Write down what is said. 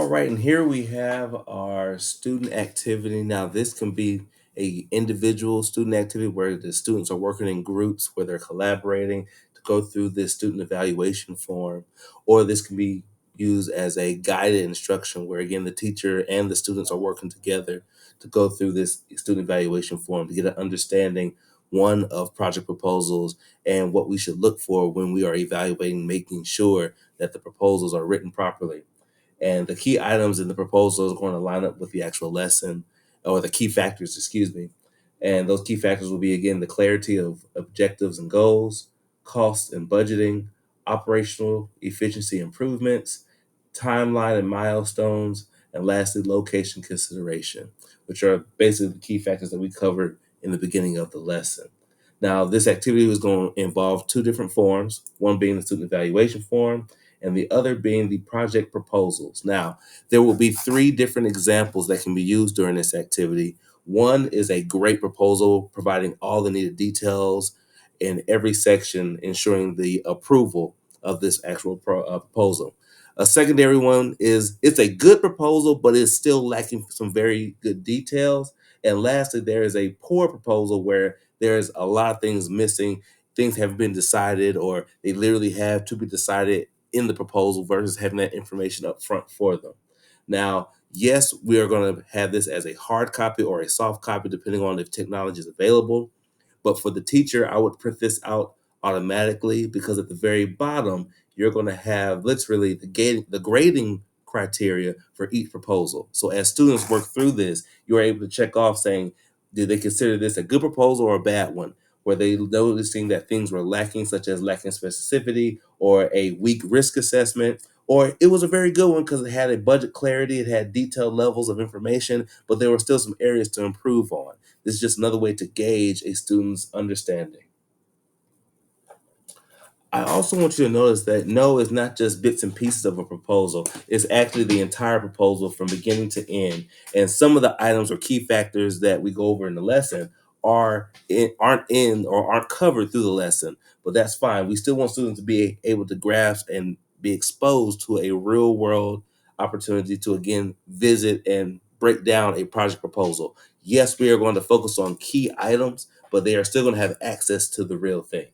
right, and here we have our student activity. Now, this can be a individual student activity where the students are working in groups where they're collaborating to go through this student evaluation form, or this can be used as a guided instruction where again the teacher and the students are working together to go through this student evaluation form to get an understanding one of project proposals and what we should look for when we are evaluating, making sure that the proposals are written properly. And the key items in the proposal is going to line up with the actual lesson, or the key factors, excuse me. And those key factors will be, again, the clarity of objectives and goals, cost and budgeting, operational efficiency improvements, timeline and milestones, and lastly, location consideration, which are basically the key factors that we covered in the beginning of the lesson. Now, this activity was going to involve two different forms, one being the student evaluation form and the other being the project proposals. Now, there will be three different examples that can be used during this activity. One is a great proposal, providing all the needed details in every section, ensuring the approval of this actual proposal. A secondary one is it's a good proposal, but it's still lacking some very good details. And lastly, there is a poor proposal where there's a lot of things missing. Things have been decided, or they literally have to be decided in the proposal versus having that information up front for them. Now, yes, we are going to have this as a hard copy or a soft copy, depending on if technology is available. But for the teacher, I would print this out automatically because at the very bottom, you're going to have literally the grading criteria for each proposal. So as students work through this, you're able to check off saying, did they consider this a good proposal or a bad one? Were they noticing that things were lacking, such as lacking specificity or a weak risk assessment? Or it was a very good one because it had a budget clarity, it had detailed levels of information, but there were still some areas to improve on. This is just another way to gauge a student's understanding. I also want you to notice that no is not just bits and pieces of a proposal. It's actually the entire proposal from beginning to end. And some of the items or key factors that we go over in the lesson aren't in or aren't covered through the lesson. But that's fine. We still want students to be able to grasp and be exposed to a real world opportunity to again visit and break down a project proposal. Yes, we are going to focus on key items, but they are still going to have access to the real thing.